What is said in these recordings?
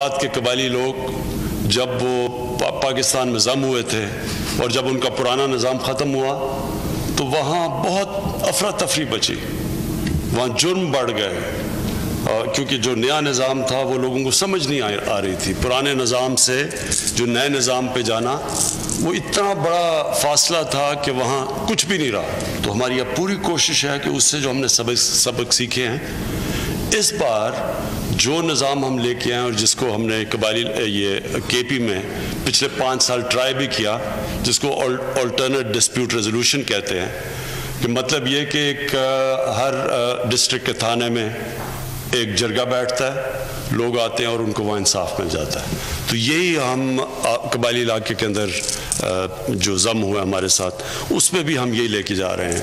کے قبائلی لوگ جب وہ پاکستان میں ضم ہوئے تھے اور جب ان کا پرانا نظام ختم ہوا تو وہاں بہت افراتفری بچی، وہاں جرم بڑھ گئے کیونکہ جو نیا نظام تھا وہ لوگوں کو سمجھ نہیں آ رہی تھی۔ پرانے نظام سے جو نئے نظام پہ جانا وہ اتنا بڑا فاصلہ تھا کہ وہاں کچھ بھی نہیں رہا۔ تو ہماری اب پوری کوشش ہے کہ اس سے جو ہم نے سبق سیکھے ہیں، اس بار جو نظام ہم لے کے آئے اور جس کو ہم نے قبائلی کے پی میں پچھلے 5 سال ٹرائی بھی کیا، جس کو آلٹرنیٹ ڈسپیوٹ ریزولوشن کہتے ہیں، کہ مطلب یہ کہ ایک ہر ڈسٹرکٹ کے تھانے میں ایک جرگہ بیٹھتا ہے، لوگ آتے ہیں اور ان کو وہ انصاف مل جاتا ہے۔ تو یہی ہم قبائلی علاقے کے اندر جو ضم ہوئے ہمارے ساتھ، اس میں بھی ہم یہی لے کے جا رہے ہیں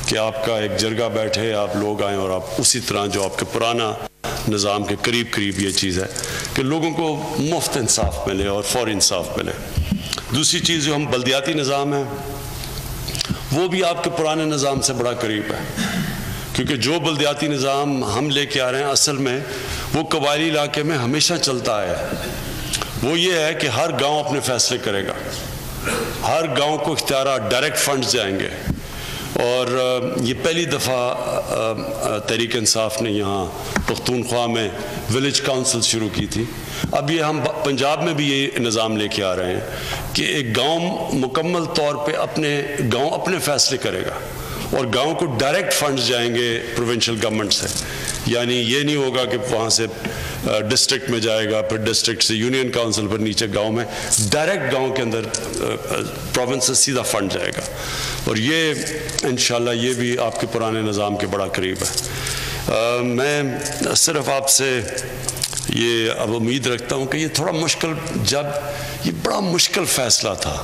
کہ آپ کا ایک جرگہ بیٹھے، آپ لوگ آئیں اور آپ اسی طرح جو آپ کے پرانا نظام کے قریب یہ چیز ہے کہ لوگوں کو مفت انصاف ملے اور فوری انصاف ملے۔ دوسری چیز جو ہم بلدیاتی نظام ہے، وہ بھی آپ کے پرانے نظام سے بڑا قریب ہے، کیونکہ جو بلدیاتی نظام ہم لے کے آ رہے ہیں اصل میں وہ قبائلی علاقے میں ہمیشہ چلتا ہے۔ وہ یہ ہے کہ ہر گاؤں اپنے فیصلے کرے گا، ہر گاؤں کو اختیارات ڈائریکٹ فنڈز جائیں گے، اور یہ پہلی دفعہ تحریک انصاف نے یہاں پختونخوا میں ولیج کاؤنسل شروع کی تھی۔ اب یہ ہم پنجاب میں بھی یہ نظام لے کے آ رہے ہیں کہ ایک گاؤں مکمل طور پہ اپنے فیصلے کرے گا، اور گاؤں کو ڈائریکٹ فنڈز جائیں گے پروونشل گورنمنٹ سے۔ یعنی یہ نہیں ہوگا کہ وہاں سے ڈسٹرکٹ میں جائے گا، پھر ڈسٹرکٹ سے یونین کاؤنسل پر نیچے گاؤں میں، ڈائریکٹ گاؤں کے اندر پروونس سے سیدھا فنڈ جائے گا، اور یہ انشاءاللہ یہ بھی آپ کے پرانے نظام کے بڑا قریب ہے۔ میں صرف آپ سے یہ اب امید رکھتا ہوں کہ یہ تھوڑا مشکل، جب یہ بڑا مشکل فیصلہ تھا،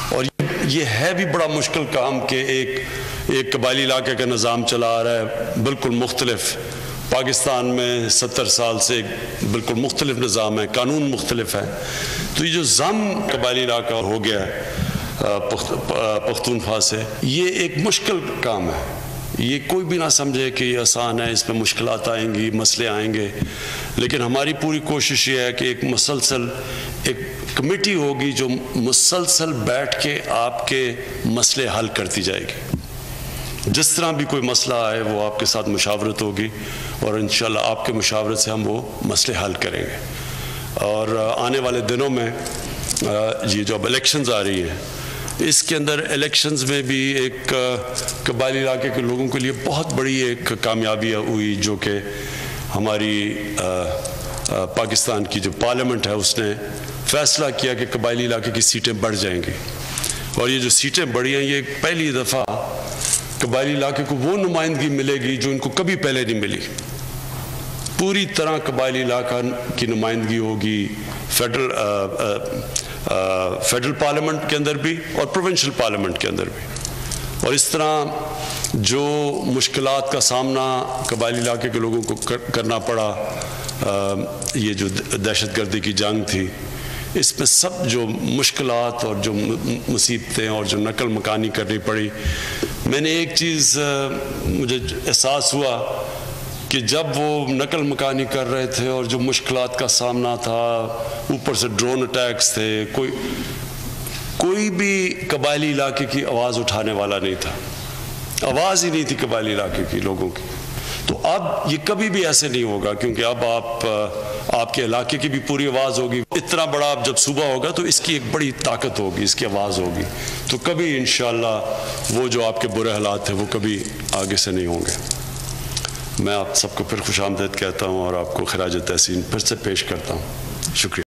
اور یہ ہے بھی بڑا مشکل کام کہ ایک قبائلی علاقے کا نظام چلا آ رہا ہے بالکل مختلف، پاکستان میں 70 سال سے بالکل مختلف نظام ہے، قانون مختلف ہے۔ تو یہ جو ضم قبائلی علاقہ ہو گیا ہے پختونخوا سے، یہ ایک مشکل کام ہے۔ یہ کوئی بھی نہ سمجھے کہ یہ آسان ہے، اس میں مشکلات آئیں گی، مسئلے آئیں گے، لیکن ہماری پوری کوشش یہ ہے کہ ایک مسلسل ایک کمیٹی ہوگی جو مسلسل بیٹھ کے آپ کے مسئلے حل کرتی جائے گی۔ جس طرح بھی کوئی مسئلہ آئے وہ آپ کے ساتھ مشاورت ہوگی، اور انشاءاللہ آپ کے مشاورت سے ہم وہ مسئلے حل کریں گے۔ اور آنے والے دنوں میں یہ جو اب الیکشنز آ رہی ہیں، اس کے اندر الیکشنز میں بھی ایک قبائلی علاقے کے لوگوں کے لیے بہت بڑی ایک کامیابی ہوئی، جو کہ ہماری پاکستان کی جو پارلیمنٹ ہے اس نے فیصلہ کیا کہ قبائلی علاقے کی سیٹیں بڑھ جائیں گی، اور یہ جو سیٹیں بڑھی ہیں، یہ پہلی دفعہ قبائلی علاقے کو وہ نمائندگی ملے گی جو ان کو کبھی پہلے نہیں ملی۔ پوری طرح قبائلی علاقہ کی نمائندگی ہوگی فیڈرل پارلیمنٹ کے اندر بھی اور پروونشل پارلیمنٹ کے اندر بھی، اور اس طرح جو مشکلات کا سامنا قبائلی علاقے کے لوگوں کو کرنا پڑا، یہ جو دہشت گردی کی جنگ تھی، اس میں سب جو مشکلات اور جو مصیبتیں اور جو نقل مکانی کرنی پڑی، میں نے ایک چیز مجھے احساس ہوا کہ جب وہ نقل مکانی کر رہے تھے اور جو مشکلات کا سامنا تھا، اوپر سے ڈرون اٹیکس تھے، کوئی بھی قبائلی علاقے کی آواز اٹھانے والا نہیں تھا، آواز ہی نہیں تھی قبائلی علاقے کی لوگوں کی۔ تو اب یہ کبھی بھی ایسے نہیں ہوگا، کیونکہ اب آپ کے علاقے کی بھی پوری آواز ہوگی۔ اتنا بڑا جب صوبہ ہوگا تو اس کی ایک بڑی طاقت ہوگی، اس کی آواز ہوگی، تو کبھی انشاءاللہ وہ جو آپ کے برے حالات تھے وہ کبھی آگے سے نہیں ہوں گے۔ میں آپ سب کو پھر خوش آمدید کہتا ہوں اور آپ کو خراج تحسین پھر سے پیش کرتا ہوں۔ شکریہ۔